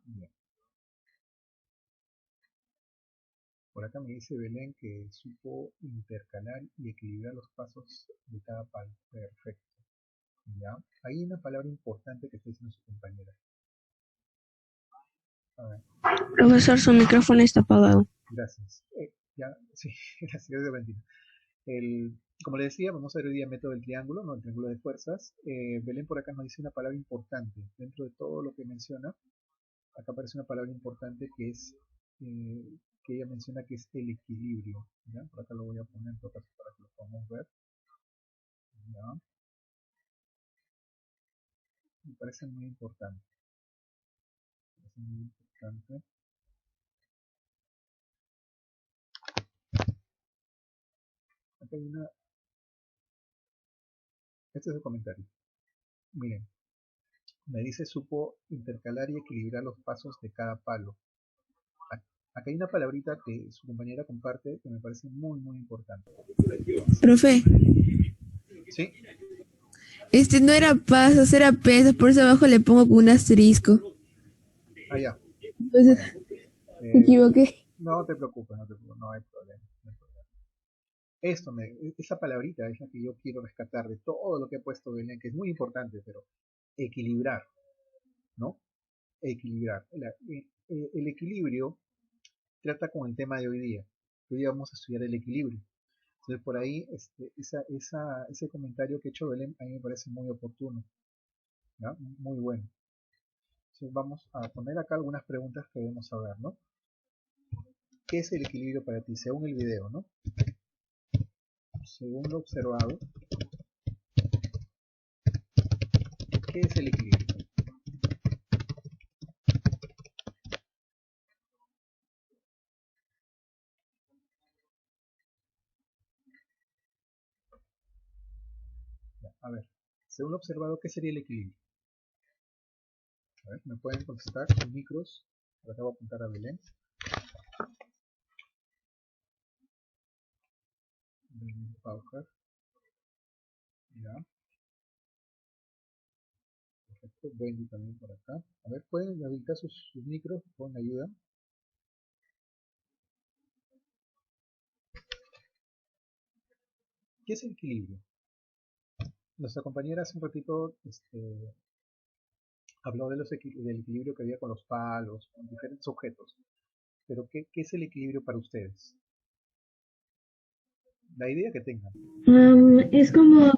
Bien. Por acá me dice Belén que supo intercalar y equilibrar los pasos de cada palo. Perfecto. Ya. Hay una palabra importante que está diciendo su compañera. A ver, Profesor, su micrófono está apagado. gracias. Ya, sí, gracias, Valentina. Como le decía, vamos a ver hoy día el método del triángulo, no el triángulo de fuerzas. Belén por acá nos dice una palabra importante. Dentro de todo lo que menciona, acá aparece una palabra importante que es, que ella menciona que es el equilibrio. ¿Ya? Por acá lo voy a poner en todo caso para que lo podamos ver. ¿Ya? Me parece muy importante. Me parece muy importante. Acá hay una, este es el comentario. Miren, me dice supo intercalar y equilibrar los pasos de cada palo. Acá hay una palabrita que su compañera comparte que me parece muy, muy importante. Profe, ¿Sí? no era pasos, era pesos, por eso abajo le pongo con un asterisco. Ah, ya. Entonces, Bueno, me eh, equivoqué. no te preocupes, no te preocupes, no hay problema. No hay problema. Esa palabrita es la que yo quiero rescatar de todo lo que ha puesto Belén, que es muy importante, pero equilibrar, ¿no? Equilibrar. El equilibrio trata con el tema de hoy día. Hoy día vamos a estudiar el equilibrio. Entonces, por ahí, ese comentario que ha hecho Belén a mí me parece muy oportuno, ¿ya? Muy bueno. Entonces, vamos a poner acá algunas preguntas que debemos saber, ¿no? ¿Qué es el equilibrio para ti? Según el video, ¿no? Según lo observado, ¿qué es el equilibrio? Ya, a ver, según lo observado, ¿qué sería el equilibrio? A ver, ¿me pueden contestar con micros? Por acá voy a apuntar a Belén. Belén Paucar. Ya, perfecto. Wendy también por acá. A ver, ¿pueden habilitar sus micros con ayuda? ¿Qué es el equilibrio? Nuestra compañera hace un ratito habló de del equilibrio que había con los palos, con diferentes objetos. Pero ¿qué es el equilibrio para ustedes? La idea que tengan. Es como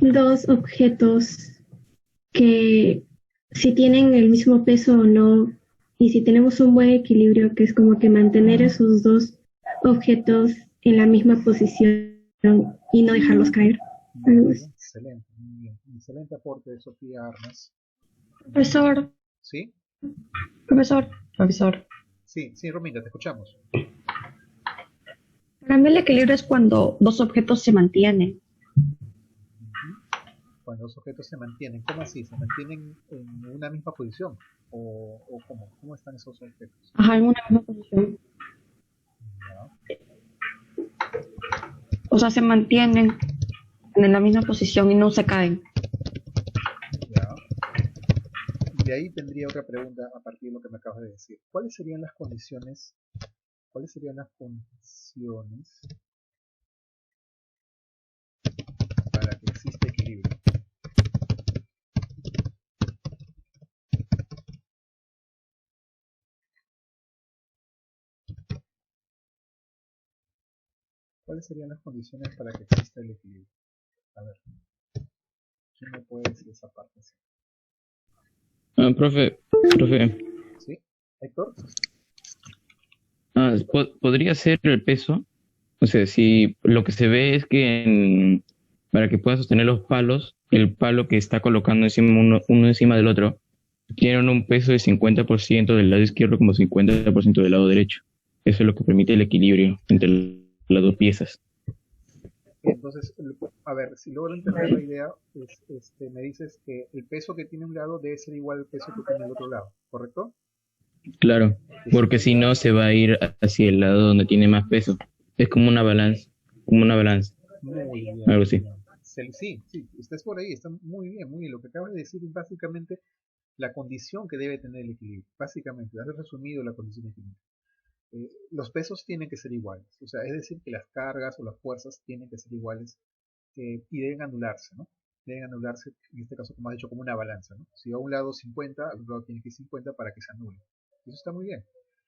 dos objetos que si tienen el mismo peso o no, y si tenemos un buen equilibrio, que es como que mantener esos dos objetos en la misma posición y no dejarlos caer. Algo Muy así. bien, excelente, muy bien. Excelente aporte de Sofía Armas. Profesor, ¿Sí? profesor. Sí, sí, Romina, te escuchamos. Para mí el equilibrio es cuando dos objetos se mantienen. Ujú. Cuando los objetos se mantienen, ¿cómo así? ¿Se mantienen en una misma posición? ¿O cómo están esos objetos? Ajá, en una misma posición. Ya, O sea, se mantienen en la misma posición y no se caen. ya. De ahí tendría otra pregunta a partir de lo que me acabas de decir. ¿Cuáles serían las condiciones para que exista equilibrio? ¿Cuáles serían las condiciones para que exista el equilibrio? A ver, ¿quién me puede decir esa parte? Profe, ¿Sí? ¿Héctor? ¿podría ser el peso? O sea, si lo que se ve es que para que pueda sostener los palos, el palo que está colocando encima uno encima del otro, tienen un peso de 50% del lado izquierdo como 50% del lado derecho. Eso es lo que permite el equilibrio entre las dos piezas. Entonces, a ver, si logro entender la idea, me dices que el peso que tiene un lado debe ser igual al peso que tiene el otro lado, ¿correcto? Claro, Que porque si sería no se va a ir hacia el lado donde tiene más peso. Es como una balanza, muy bien, algo muy así. bien. Sí, sí, estás por ahí, está muy bien, muy bien. Lo que acabas de decir es básicamente la condición que debe tener el equilibrio. Básicamente, has resumido la condición de equilibrio. Los pesos tienen que ser iguales, o sea, es decir, que las cargas o las fuerzas tienen que ser iguales y deben anularse, ¿no? Deben anularse, en este caso, como has dicho, como una balanza, ¿no? Si a un lado 50, al otro lado tiene que ir 50 para que se anule. Eso está muy bien.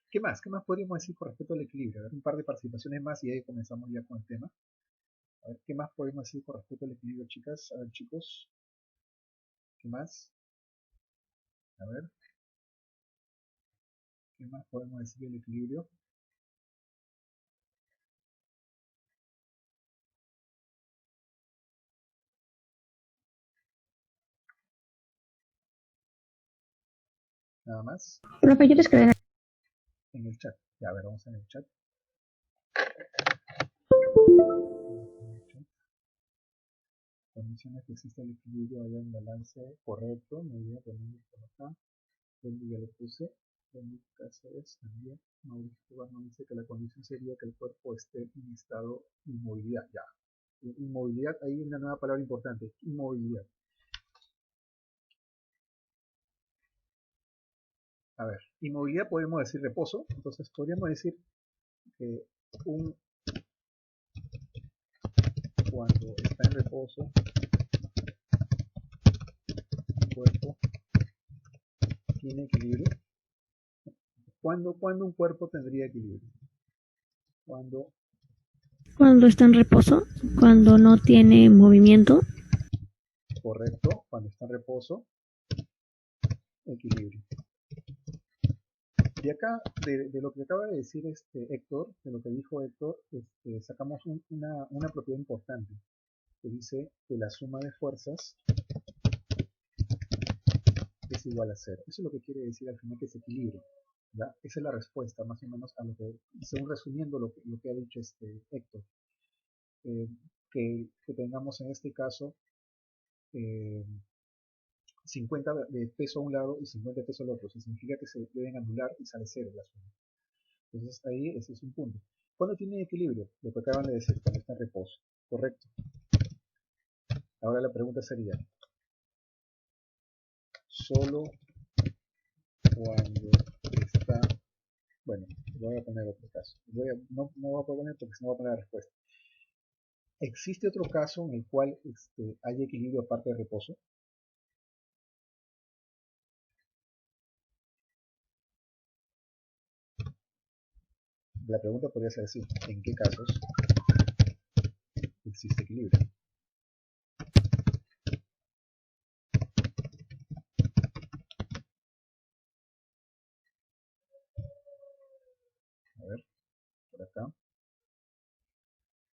¿Qué más? ¿Qué más podríamos decir con respecto al equilibrio? A ver, un par de participaciones más y ahí comenzamos ya con el tema. A ver, ¿qué más podemos decir con respecto al equilibrio, chicas? A ver, chicos, ¿qué más? A ver, ¿qué más podemos decir del equilibrio? Nada más Profe, yo te escribí. en el chat. Ya, a ver, vamos en el chat. Condiciones que existe el equilibrio, haya un balance correcto, muy bien, ponemos por acá. Donde ya lo puse. Donde Cáceres también. Mauricio Urbano dice que la condición sería que el cuerpo esté en estado de inmovilidad. Ya. Inmovilidad, hay una nueva palabra importante, inmovilidad. A ver, inmovilidad podemos decir reposo, entonces podríamos decir que cuando está en reposo, un cuerpo tiene equilibrio. ¿Cuándo un cuerpo tendría equilibrio? Cuando, Cuando está en reposo, cuando no tiene movimiento. correcto, cuando está en reposo, equilibrio. De acá, de lo que acaba de decir Héctor, de lo que dijo Héctor, sacamos una propiedad importante, que dice que la suma de fuerzas es igual a cero. Eso es lo que quiere decir al final que es equilibrio. ¿Ya? Esa es la respuesta, más o menos, a lo que, según resumiendo lo que ha dicho Héctor. Eh, que tengamos en este caso 50 de peso a un lado y 50 de peso al otro. Eso significa que se deben anular y sale cero la suma. Entonces ahí ese es un punto. ¿Cuándo tiene equilibrio? Lo que acaban de decir, cuando está en reposo. Correcto. Ahora la pregunta sería, solo cuando está... Bueno, voy a poner otro caso. No voy a poner porque si no voy a poner la respuesta. ¿Existe otro caso en el cual hay equilibrio aparte de reposo? La pregunta podría ser así, ¿en qué casos existe equilibrio? A ver, por acá.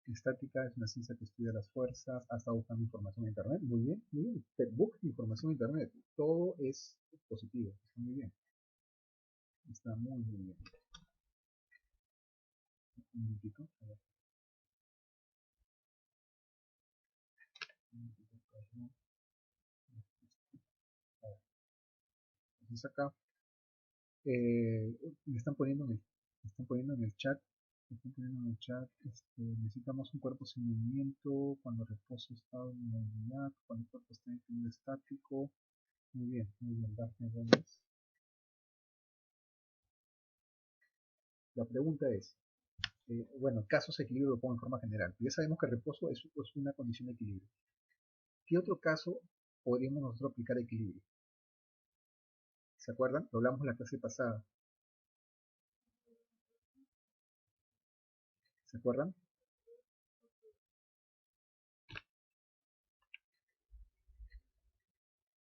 Estática es una ciencia que estudia las fuerzas, ha estado buscando información en internet, muy bien, muy bien. Busca información en internet, todo es positivo, está muy bien. Está muy bien. Un minutito, a ver. Un minutito, perdón. A ver. Entonces acá me están poniendo me están poniendo en el chat, me están poniendo en el chat, necesitamos un cuerpo sin movimiento, cuando reposo estado en movilidad, cuando el cuerpo está en equilibrio estático. Muy bien, Daphne Gómez. La pregunta es, bueno, casos de equilibrio lo pongo en forma general. Ya sabemos que el reposo es una condición de equilibrio. ¿Qué otro caso podríamos nosotros aplicar equilibrio? ¿Se acuerdan? Lo hablamos en la clase pasada. ¿Se acuerdan?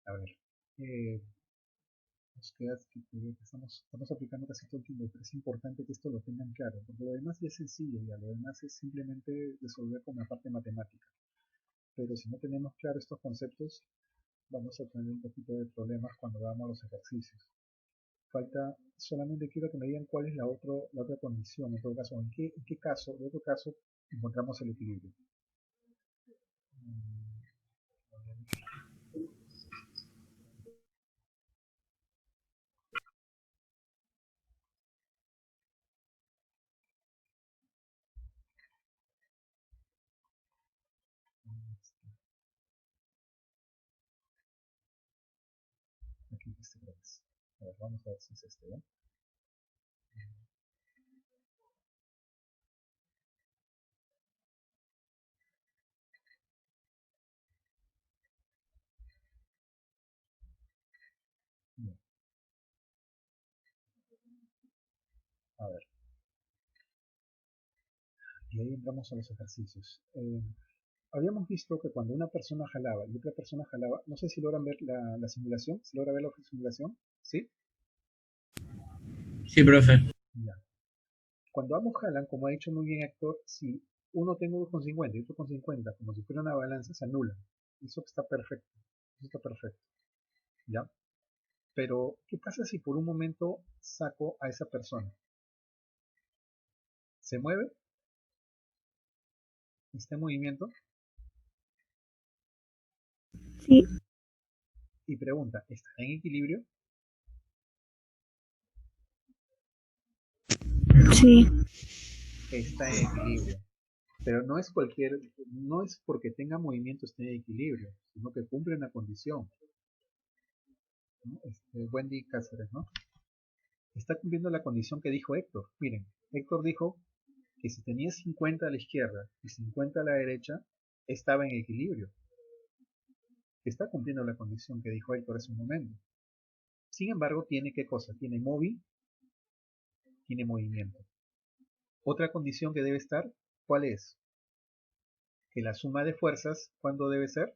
A ver. Nos queda que estamos aplicando casi todo el tiempo, pero es importante que esto lo tengan claro, porque lo demás ya es sencillo, ya lo demás es simplemente resolver con la parte matemática. Pero si no tenemos claro estos conceptos, vamos a tener un poquito de problemas cuando hagamos los ejercicios. Falta, solamente quiero que me digan cuál es la otra condición, en todo caso, en qué caso, de otro caso, encontramos el equilibrio. Aquí está. este creo que es. A ver, vamos a ver si es este, ¿no? Bien, a ver. Y ahí entramos a los ejercicios. Habíamos visto que cuando una persona jalaba y otra persona jalaba, no sé si logran ver la simulación, ¿se logra ver la simulación? ¿Sí? Sí, profe. Ya. Cuando ambos jalan, como ha dicho muy bien Héctor, si uno tengo 2,50 y otro con 50, como si fuera una balanza, se anulan. Eso está perfecto. Eso está perfecto. ¿Ya? Pero, ¿qué pasa si por un momento saco a esa persona? ¿Se mueve? ¿Está en movimiento? Sí, Y pregunta, ¿está en equilibrio? sí. Está en equilibrio. Pero no es porque tenga movimiento esté en equilibrio, sino que cumple una condición, ¿no? Wendy Cáceres, ¿no? Está cumpliendo la condición que dijo Héctor. Miren, Héctor dijo que si tenía 50 a la izquierda y 50 a la derecha, estaba en equilibrio. Está cumpliendo la condición que dijo Héctor hace un momento. Sin embargo, tiene ¿qué cosa? Tiene móvil, tiene movimiento. Otra condición que debe estar, ¿cuál es? Que la suma de fuerzas, ¿cuándo debe ser?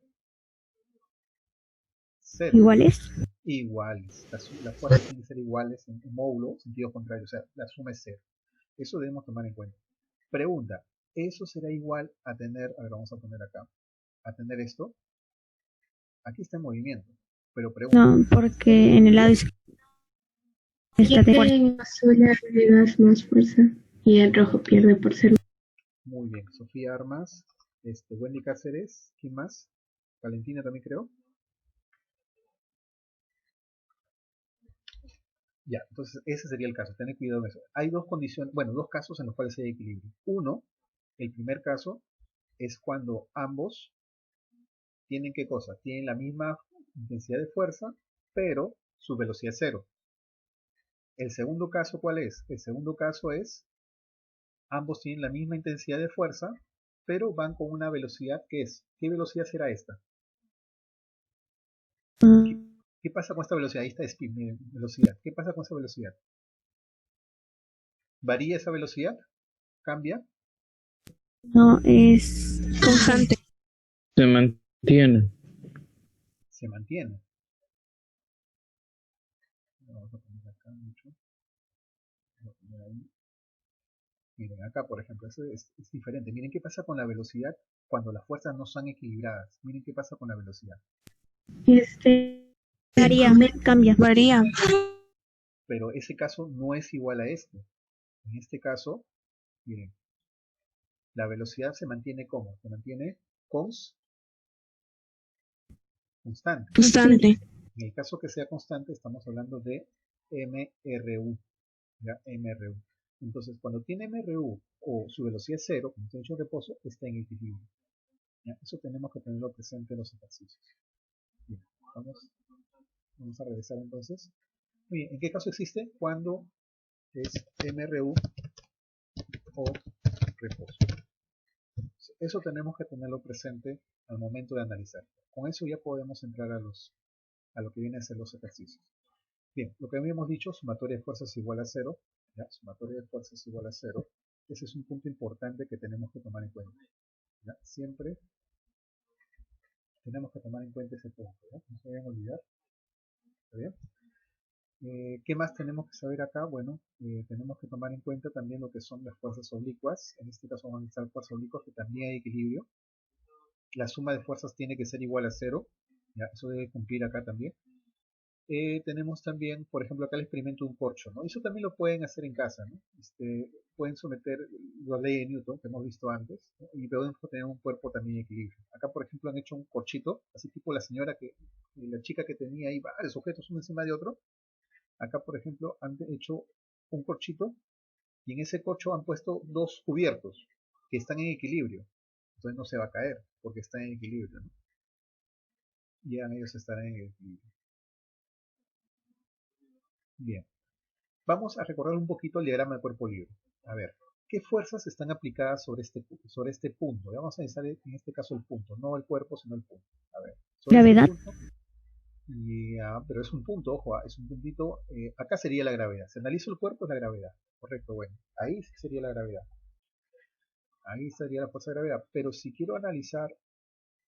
Cero. ¿Iguales? Iguales. Las fuerzas tienen que ser iguales en módulo, sentido contrario, o sea, la suma es cero. Eso debemos tomar en cuenta. Pregunta, ¿eso será igual a tener, a ver, vamos a poner acá, a tener esto? Aquí está en movimiento, pero pregunta, No, porque en el lado izquierdo está de fuerza. En azul agregas más fuerza y el rojo pierde por ser. muy bien, Sofía Armas, Wendy Cáceres, ¿quién más? Valentina también creo. Ya, entonces ese sería el caso, tener cuidado en eso. Hay dos condiciones, bueno, dos casos en los cuales hay equilibrio. Uno, el primer caso, es cuando ambos tienen ¿qué cosa? Tienen la misma intensidad de fuerza, pero su velocidad es cero. El segundo caso, ¿cuál es? El segundo caso es, ambos tienen la misma intensidad de fuerza, pero van con una velocidad que es, ¿qué velocidad será esta? ¿Qué pasa con esta velocidad? Ahí está speed, miren, velocidad. ¿Qué pasa con esa velocidad? ¿Varía esa velocidad? ¿Cambia? No, es constante. Se mantiene. Se mantiene. Vamos a poner acá mucho. Vamos a poner ahí. Miren, acá por ejemplo, eso es diferente. Miren qué pasa con la velocidad cuando las fuerzas no son equilibradas. Miren qué pasa con la velocidad. Este varía, cambia. Varía. Pero ese caso no es igual a este. En este caso, miren, la velocidad se mantiene como? Se mantiene constante. Constante. En el caso que sea constante, estamos hablando de MRU. ¿Ya? MRU. Entonces, cuando tiene MRU o su velocidad es cero, como está hecho en reposo, está en equilibrio. ¿Ya? Eso tenemos que tenerlo presente en los ejercicios. Bien, vamos a regresar entonces. Muy bien, ¿en qué caso existe? Cuando es MRU o reposo. Eso tenemos que tenerlo presente al momento de analizar. Con eso ya podemos entrar a lo que viene a ser los ejercicios. Bien, lo que habíamos dicho, sumatoria de fuerzas igual a cero. ¿Ya? Sumatoria de fuerzas igual a cero. Ese es un punto importante que tenemos que tomar en cuenta. ¿Ya? Siempre tenemos que tomar en cuenta ese punto. ¿Ya? No se vayan a olvidar. ¿Está bien? ¿Qué más tenemos que saber acá? Bueno, tenemos que tomar en cuenta también lo que son las fuerzas oblicuas. En este caso vamos a necesitar fuerzas oblicuas que también hay equilibrio. La suma de fuerzas tiene que ser igual a cero. ¿Ya? Eso debe cumplir acá también. Tenemos también, por ejemplo, acá el experimento de un corcho, ¿no? Eso también lo pueden hacer en casa, ¿no? Pueden someter la ley de Newton que hemos visto antes, ¿no? Y podemos tener un cuerpo también en equilibrio. Acá, por ejemplo, han hecho un corchito, así tipo la chica que tenía ahí varios objetos uno encima de otro. Acá, por ejemplo, han hecho un corchito y en ese corcho han puesto dos cubiertos que están en equilibrio. Entonces no se va a caer porque está en equilibrio, ¿no? Ya ellos estarán en equilibrio. Bien. Vamos a recordar un poquito el diagrama de cuerpo libre. A ver, ¿qué fuerzas están aplicadas sobre este punto? Vamos a analizar en este caso el punto, no el cuerpo, sino el punto. A ver, sobre este Gravedad. punto, pero es un punto, ojo, es un puntito. Acá sería la gravedad. Si analizo el cuerpo, es la gravedad. Correcto, bueno. Ahí sí sería la gravedad. Ahí sería la fuerza de gravedad. Pero si quiero analizar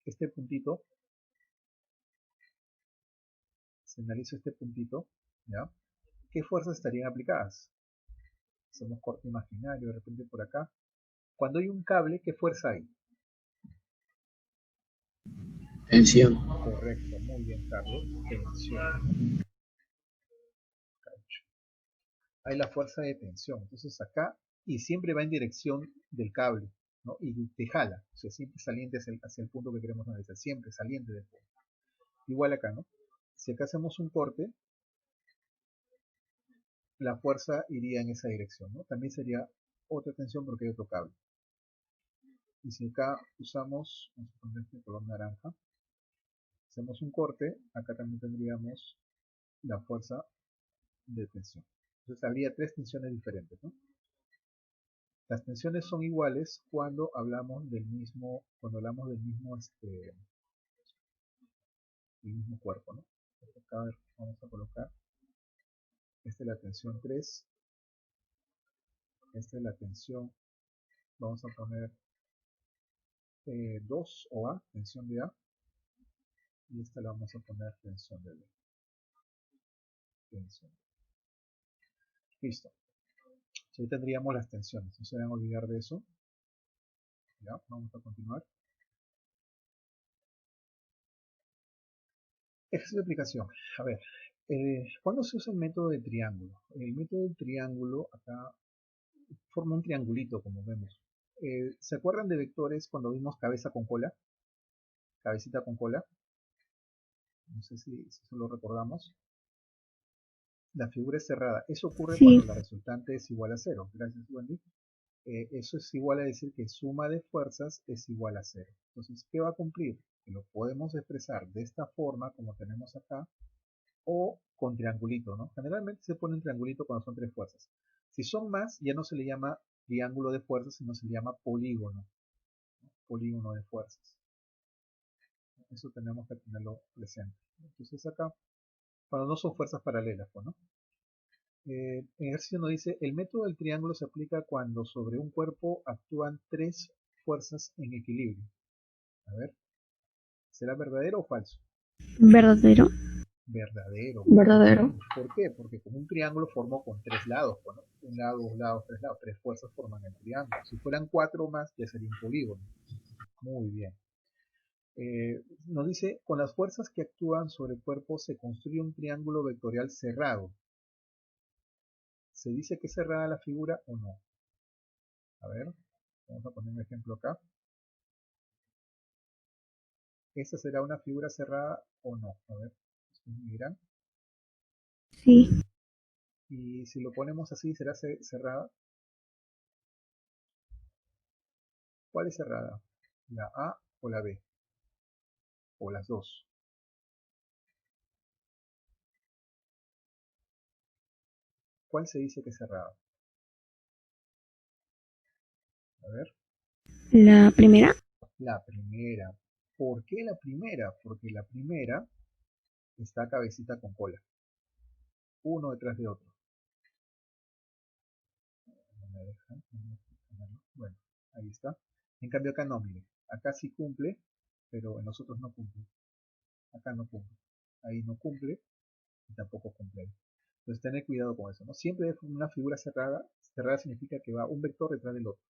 este puntito, si analizo este puntito, ¿ya? ¿Qué fuerzas estarían aplicadas? Hacemos corte imaginario de repente por acá. Cuando hay un cable, ¿qué fuerza hay? Tensión. Correcto, muy bien, Carlos. Tensión. Hay la fuerza de tensión. Entonces acá, y siempre va en dirección del cable, ¿no? Y te jala, o sea, siempre saliente hacia el punto que queremos analizar, siempre saliente del punto. Igual acá, ¿no? Si acá hacemos un corte, la fuerza iría en esa dirección, ¿no? También sería otra tensión porque hay otro cable. Y si acá usamos, vamos a poner este color naranja, hacemos un corte, acá también tendríamos la fuerza de tensión. Entonces habría tres tensiones diferentes, ¿no? Las tensiones son iguales cuando hablamos del mismo, el mismo cuerpo, ¿no? Acá vamos a colocar, esta es la tensión 3, esta es la tensión, vamos a poner 2 o A, tensión de A, y esta la vamos a poner tensión de B. Tensión. Listo. Ahí tendríamos las tensiones, no se deben olvidar de eso. Ya, vamos a continuar. Ejercicio de aplicación. A ver, ¿cuándo se usa el método de triángulo? El método de triángulo acá forma un triangulito, como vemos. ¿Se acuerdan de vectores cuando vimos cabeza con cola? Cabecita con cola. No sé si eso lo recordamos. La figura es cerrada. Eso ocurre Sí, cuando la resultante es igual a 0. Gracias, Wendy. Eso es igual a decir que suma de fuerzas es igual a 0. Entonces, ¿qué va a cumplir? Que lo podemos expresar de esta forma, como tenemos acá, o con triangulito, ¿no? Generalmente se pone un triangulito cuando son tres fuerzas. Si son más, ya no se le llama triángulo de fuerzas, sino se le llama polígono, ¿no? Polígono de fuerzas. Eso tenemos que tenerlo presente. Entonces acá, cuando no son fuerzas paralelas, pues, ¿no? El ejercicio nos dice, el método del triángulo se aplica cuando sobre un cuerpo actúan tres fuerzas en equilibrio. A ver, ¿será verdadero o falso? verdadero. Verdadero, muy Verdadero. bien. ¿Por qué? Porque como un triángulo formó con tres lados, bueno, un lado, dos lados, tres lados, tres fuerzas forman el triángulo. Si fueran cuatro más, ya sería un polígono. Muy bien. Nos dice, con las fuerzas que actúan sobre el cuerpo se construye un triángulo vectorial cerrado. ¿Se dice que es cerrada la figura o no? A ver, vamos a poner un ejemplo acá. ¿Esta será una figura cerrada o no? A ver, ustedes me dirán. Sí, Y si lo ponemos así, ¿será cerrada? ¿Cuál es cerrada? ¿La A o la B? O las dos. ¿Cuál se dice que es cerrada? A ver, la primera. la primera. ¿Por qué la primera? Porque la primera está cabecita con cola. Uno detrás de otro. No me deja, bueno, ahí está. En cambio acá no, mire. Acá sí cumple, pero en los otros no cumple. Acá no cumple. Ahí no cumple y tampoco cumple ahí. Entonces tener cuidado con eso, ¿no? Siempre una figura cerrada, cerrada significa que va un vector detrás del otro,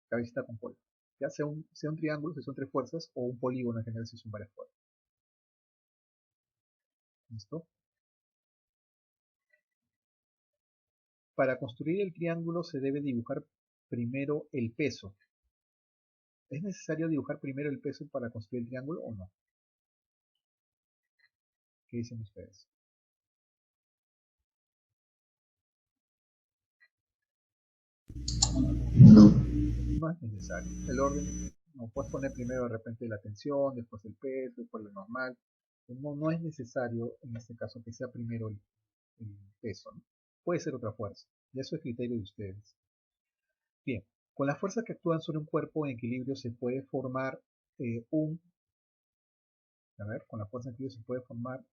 cabecita con cola. Ya sea un triángulo, si son tres fuerzas, o un polígono en general si son varias fuerzas. ¿Listo? Para construir el triángulo se debe dibujar primero el peso. ¿Es necesario dibujar primero el peso para construir el triángulo o no? ¿Qué dicen ustedes? No. No es necesario. El orden, no puedes poner primero de repente la tensión, después el peso, después lo normal. No es necesario en este caso que sea primero el peso, ¿no? Puede ser otra fuerza, y eso es criterio de ustedes. Bien, con las fuerzas que actúan sobre un cuerpo en equilibrio se puede formar con la fuerza en equilibrio se puede formar,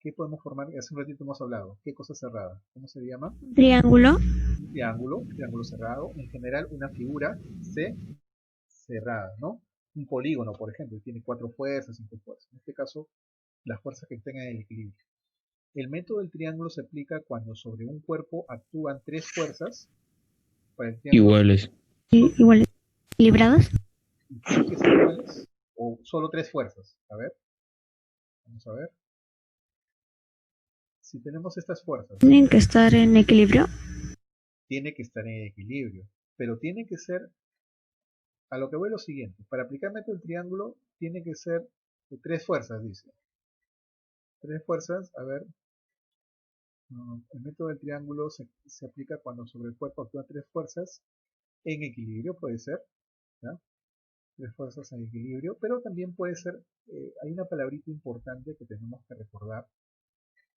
¿qué podemos formar? Hace un ratito hemos hablado, ¿qué cosa cerrada? ¿Cómo se llama? Triángulo. Un triángulo cerrado, en general una figura cerrada, ¿no? Un polígono, por ejemplo, tiene 4 fuerzas, 5 fuerzas. En este caso, las fuerzas que tengan el equilibrio. El método del triángulo se aplica cuando sobre un cuerpo actúan 3 fuerzas. Para el triángulo, Iguales. Iguales. ¿Equilibradas? ¿tienen que ser iguales? ¿O solo 3 fuerzas? A ver, vamos a ver. Si tenemos estas fuerzas, ¿Tienen que estar en equilibrio? tiene que estar en equilibrio, pero tiene que ser, a lo que voy lo siguiente, para aplicar el método del triángulo, tiene que ser de 3 fuerzas, dice. 3 fuerzas, a ver, el método del triángulo se aplica cuando sobre el cuerpo actúan 3 fuerzas en equilibrio, puede ser, ¿ya? 3 fuerzas en equilibrio, pero también puede ser, hay una palabrita importante que tenemos que recordar,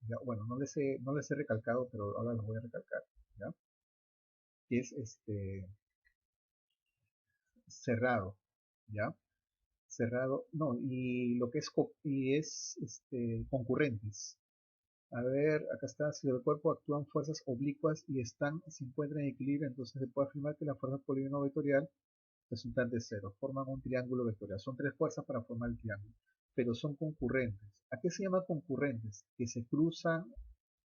¿ya? Bueno, no les he recalcado, pero ahora lo voy a recalcar, ¿ya? Que es cerrado, ¿ya? Cerrado, no, y lo que es concurrentes. A ver, acá está, si el cuerpo actúan fuerzas oblicuas y se encuentran en equilibrio, entonces se puede afirmar que la fuerza polígono vectorial resultante es cero, forman un triángulo vectorial. Son 3 fuerzas para formar el triángulo, pero son concurrentes. ¿A qué se llama concurrentes? Que se cruzan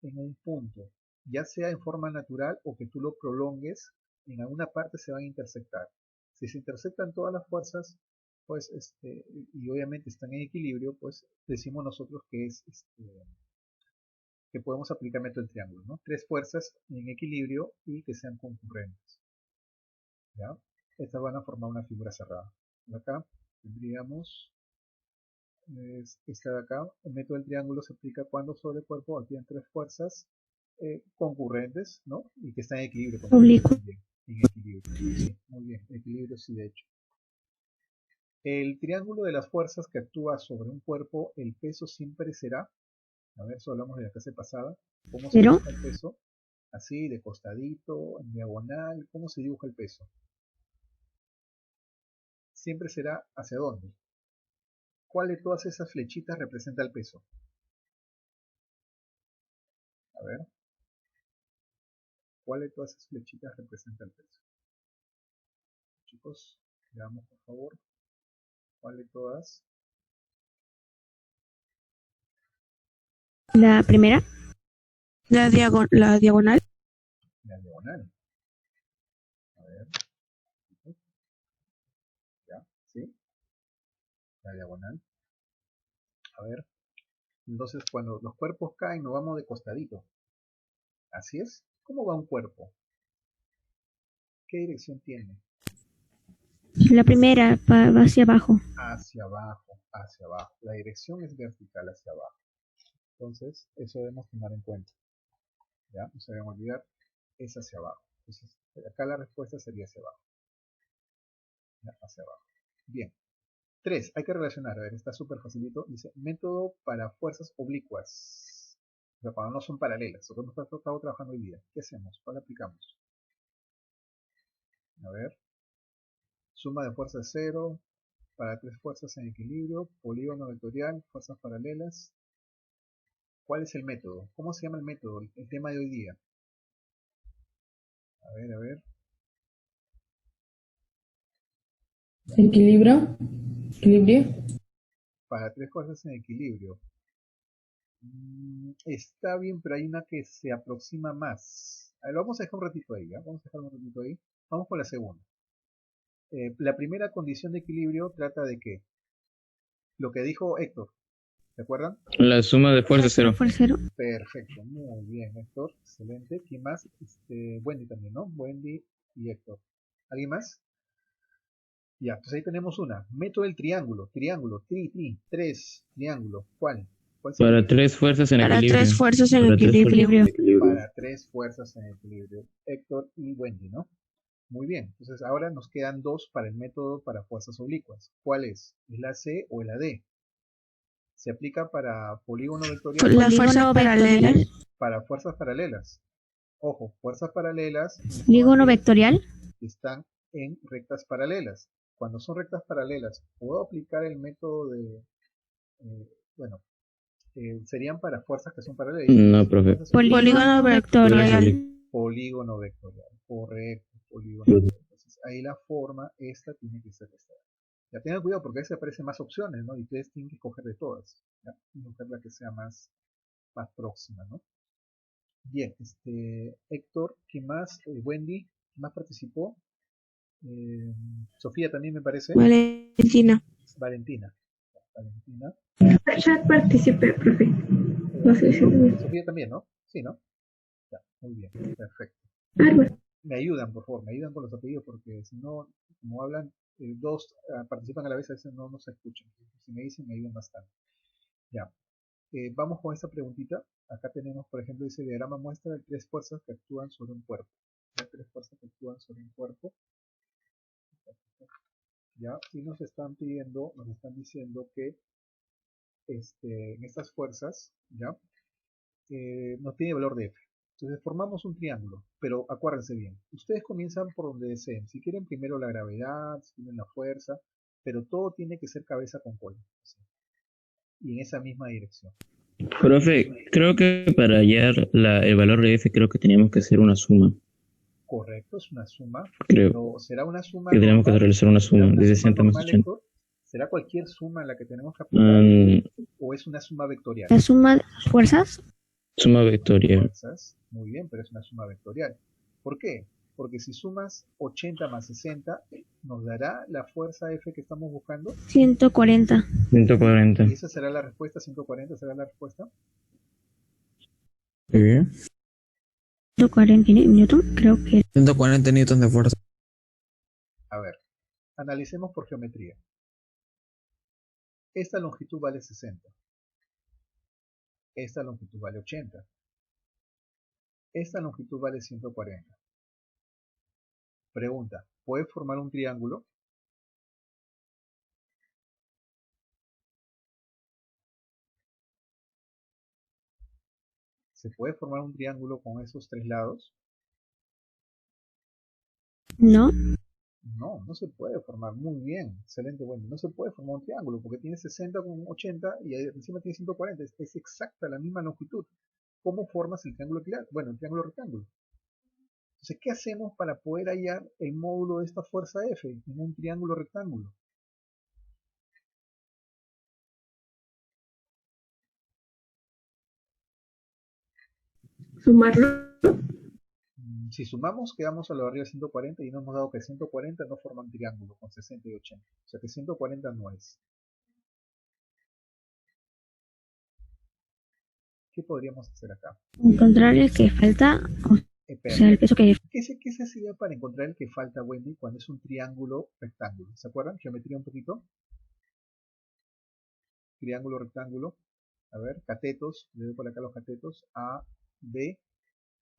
en un punto, ya sea en forma natural o que tú lo prolongues, en alguna parte se van a intersectar. Si se intersectan todas las fuerzas, pues y obviamente están en equilibrio, pues decimos nosotros que es que podemos aplicar método del triángulo, ¿no? 3 fuerzas en equilibrio y que sean concurrentes, ¿ya? Estas van a formar una figura cerrada. Acá tendríamos esta de acá. El método del triángulo se aplica cuando sobre el cuerpo actúan 3 fuerzas concurrentes, ¿no? Y que están en equilibrio. Oblicuo. En equilibrio. Sí, muy bien. Equilibrio, sí, de hecho. El triángulo de las fuerzas que actúa sobre un cuerpo, el peso siempre será, a ver, eso hablamos de la clase pasada, ¿cómo se dibuja el peso? Así, de costadito, en diagonal, ¿cómo se dibuja el peso? Siempre será hacia dónde. ¿Cuál de todas esas flechitas representa el peso? A ver, ¿cuál de todas esas flechitas representa el peso? Chicos, veamos por favor. ¿Cuál de todas? La primera. La diagonal. La diagonal. A ver, ya, ¿sí? La diagonal. A ver, entonces cuando los cuerpos caen nos vamos de costadito. Así es. ¿Cómo va un cuerpo? ¿Qué dirección tiene? La primera va hacia abajo. Hacia abajo, hacia abajo. La dirección es vertical hacia abajo. Entonces, eso debemos tomar en cuenta. ¿Ya? No se deben olvidar, es hacia abajo. Entonces, acá la respuesta sería hacia abajo. ¿Ya? Hacia abajo. Bien. 3. Hay que relacionar. A ver, está súper facilito. Dice, método para fuerzas oblicuas. O sea, cuando no son paralelas. Lo que hemos estado trabajando hoy día. ¿Qué hacemos? ¿Cuál aplicamos? A ver. Suma de fuerzas 0. Para 3 fuerzas en equilibrio. Polígono vectorial. Fuerzas paralelas. ¿Cuál es el método? ¿Cómo se llama el método? El tema de hoy día. A ver, a ver. Equilibrio. Para 3 fuerzas en equilibrio. Está bien, pero hay una que se aproxima más. A ver, lo vamos a dejar un ratito ahí, ¿ya? Vamos a dejar un ratito ahí. Vamos con la segunda. La primera condición de equilibrio trata de qué? Lo que dijo Héctor. ¿Se acuerdan? La suma de fuerza cero. Fuerza cero. Perfecto, muy bien, Héctor. Excelente. ¿Quién más? Wendy también, ¿no? Wendy y Héctor. ¿Alguien más? Ya, pues ahí tenemos una. Método del triángulo. Triángulo. Tres. Triángulo. ¿Cuál? ¿Cuál sería? Para 3 fuerzas en Para equilibrio. 3 fuerzas en Para tres fuerzas equilibrio. en equilibrio. Para 3 fuerzas en equilibrio. Héctor y Wendy, ¿no? Muy bien. Entonces ahora nos quedan 2 para el método para fuerzas oblicuas. ¿Cuál es? ¿Es la C o la D? Se aplica para polígono Por vectorial, la fuerza paralela. para fuerzas paralelas. Ojo, fuerzas paralelas son Polígono aquellas vectorial. que están en rectas paralelas. Cuando son rectas paralelas, puedo aplicar el método de, bueno, serían para fuerzas que son paralelas. No, profe. Polígono vectorial. Polígono vectorial, correcto, polígono vectorial. Entonces, ahí la forma, esta tiene que ser esta. Ya tengan cuidado porque ahí se aparecen más opciones, ¿no? Y ustedes tienen que escoger de todas, ¿ya? Tienen que escoger la que sea más próxima, ¿no? Bien, Héctor, ¿qué más? Wendy, ¿qué más participó? Sofía también me parece. Valentina. Valentina. Valentina. Ya participé, profe. No sé si... Sofía también, ¿no? Sí, ¿no? Ya, muy bien, perfecto. Árbol. Me ayudan, por favor, me ayudan con los apellidos porque si no, como hablan, dos participan a la vez, a veces no se escuchan. Si me dicen, me ayudan bastante. Ya. Vamos con esta preguntita. Acá tenemos, por ejemplo, dice diagrama muestra de 3 fuerzas que actúan sobre un cuerpo. ¿Ya? 3 fuerzas que actúan sobre un cuerpo. ¿Ya? Y nos están pidiendo, nos están diciendo que en estas fuerzas, ¿ya? No tiene valor de F. Entonces formamos un triángulo, pero acuérdense bien, ustedes comienzan por donde deseen. Si quieren primero la gravedad, si quieren la fuerza, pero todo tiene que ser cabeza con cola. ¿Sí? Y en esa misma dirección. Profe, creo que para hallar el valor de F, creo que teníamos que hacer una suma. Correcto, es una suma. Creo Pero será una suma que tenemos que normal. realizar una suma ¿Será una de suma 60 más normal, 80. Héctor? ¿Será cualquier suma en la que tenemos que aplicar? ¿O es una suma vectorial? La suma de las fuerzas. Suma vectorial. Fuerzas, muy bien, pero es una suma vectorial. ¿Por qué? Porque si sumas 80 más 60, nos dará la fuerza F que estamos buscando. 140. 140. Y esa será la respuesta, 140 será la respuesta. Muy bien. 140 newton, creo que. 140 newtons de fuerza. A ver, analicemos por geometría. Esta longitud vale 60. Esta longitud vale 80. Esta longitud vale 140. Pregunta, ¿puede formar un triángulo? ¿Se puede formar un triángulo con esos 3 lados? No. No, no se puede formar. Muy bien, excelente, bueno, no se puede formar un triángulo porque tiene 60 con 80 y ahí encima tiene 140. Es exacta la misma longitud. ¿Cómo formas el triángulo equilátero? Bueno, el triángulo rectángulo. Entonces, ¿qué hacemos para poder hallar el módulo de esta fuerza F en un triángulo rectángulo? Sumarlo. Si sumamos, quedamos a lo de arriba de 140 y no hemos dado que 140 no forman triángulo con 60 y 80. O sea que 140 no es. ¿Qué podríamos hacer acá? Encontrar el que falta. O sea, el peso que. ¿Qué se hacía para encontrar el que falta, Wendy, cuando es un triángulo rectángulo? ¿Se acuerdan? Geometría un poquito. Triángulo rectángulo. A ver, catetos. Le doy por acá los catetos. A, B.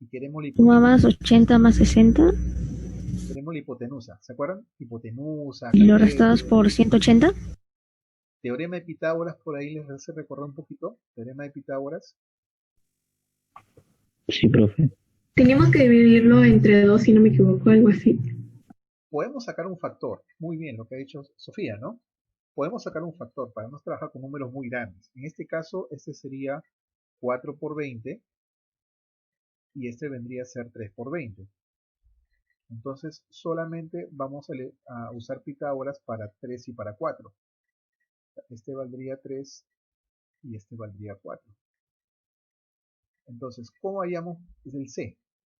Y queremos la hipotenusa. Suma más 80 más 60. Queremos la hipotenusa. ¿Se acuerdan? Hipotenusa. Y lo cateto. restados por 180. Teorema de Pitágoras, por ahí les hace recordar un poquito. Teorema de Pitágoras. Sí, profe. Teníamos que dividirlo entre 2, si no me equivoco, algo así. Podemos sacar un factor. Muy bien, lo que ha dicho Sofía, ¿no? Podemos sacar un factor para no trabajar con números muy grandes. En este caso, este sería 4 por 20 y este vendría a ser 3 por 20. Entonces, solamente vamos a usar Pitágoras para 3 y para 4. Este valdría 3 y este valdría 4. Entonces, ¿cómo hallamos el C?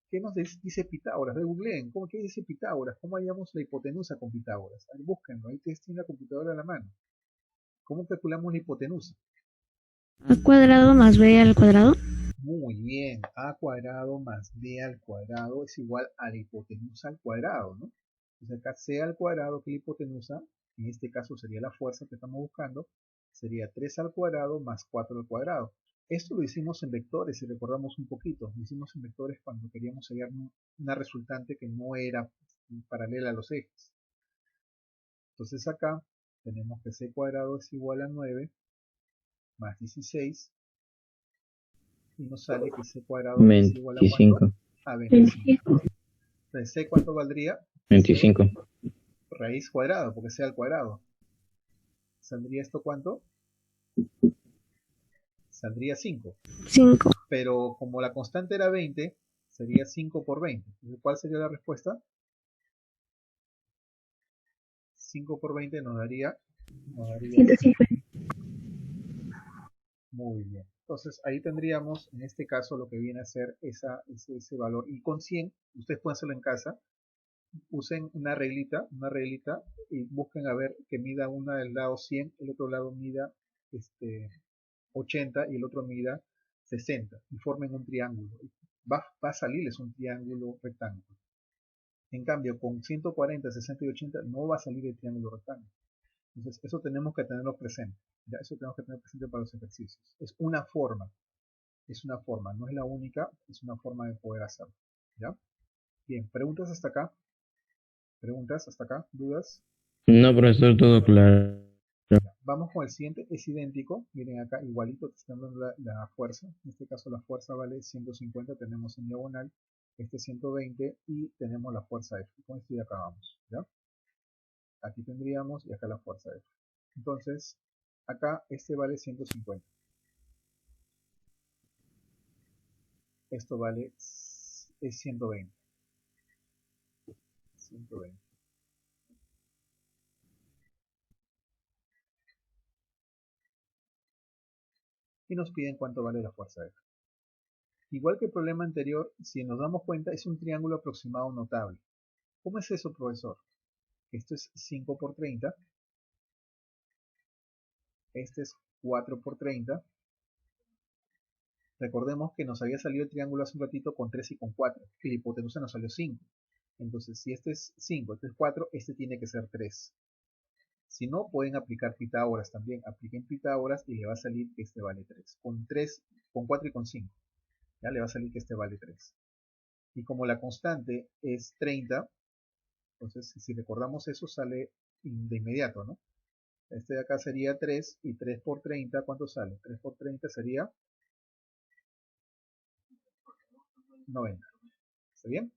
¿Qué nos dice Pitágoras? Googleen, ¿qué dice Pitágoras? ¿Cómo hallamos la hipotenusa con Pitágoras? A ver, búsquenlo, ahí tienen la computadora a la mano. ¿Cómo calculamos la hipotenusa? A cuadrado más b al cuadrado. Muy bien, a cuadrado más b al cuadrado es igual a la hipotenusa al cuadrado, ¿no? Entonces acá c al cuadrado, que la hipotenusa, en este caso sería la fuerza que estamos buscando, sería 3 al cuadrado más 4 al cuadrado. Esto lo hicimos en vectores, si recordamos un poquito, lo hicimos en vectores cuando queríamos hallar una resultante que no era paralela a los ejes. Entonces acá tenemos que c cuadrado es igual a 9 más 16 y nos sale que c cuadrado es igual a ¿cuánto? 25. A 25. Entonces, c ¿cuánto valdría? 25. Raíz cuadrada, porque sea al cuadrado. ¿Saldría esto cuánto? Saldría 5. 5. Pero como la constante era 20, sería 5 por 20. Entonces, ¿cuál sería la respuesta? 5 por 20 nos daría 150. Muy bien. Entonces ahí tendríamos en este caso lo que viene a ser ese valor. Y con 100, ustedes pueden hacerlo en casa, usen una reglita y busquen a ver que mida una del lado 100, el otro lado mida 80 y el otro mida 60 y formen un triángulo. Va a salirles un triángulo rectángulo. En cambio, con 140, 60 y 80 no va a salir el triángulo rectángulo. Entonces, eso tenemos que tenerlo presente. ¿Ya? Eso tenemos que tener presente para los ejercicios. Es una forma, no es la única, es una forma de poder hacerlo. ¿Ya? Bien, ¿preguntas hasta acá? ¿Preguntas hasta acá? ¿Dudas? No, profesor, todo claro. Vamos con el siguiente, es idéntico. Miren acá, igualito, están dando la fuerza. En este caso la fuerza vale 150, tenemos en diagonal, 120 y tenemos la fuerza F. Con esto ya acabamos. ¿Ya? Aquí tendríamos y acá la fuerza F. Entonces, acá este vale 150. Esto vale es 120. 120. Y nos piden cuánto vale la fuerza F. Igual que el problema anterior, si nos damos cuenta, es un triángulo aproximado notable. ¿Cómo es eso, profesor? Esto es 5 por 30. Este es 4 por 30. Recordemos que nos había salido el triángulo hace un ratito con 3 y con 4. Y la hipotenusa nos salió 5. Entonces, si este es 5, este es 4, este tiene que ser 3. Si no, pueden aplicar Pitágoras también. Apliquen Pitágoras y le va a salir que este vale 3. Con 3, con 4 y con 5. Ya le va a salir que este vale 3. Y como la constante es 30, entonces si recordamos eso sale de inmediato, ¿no? Este de acá sería 3 y 3 por 30, ¿cuánto sale? 3 por 30 sería 90. ¿Está bien?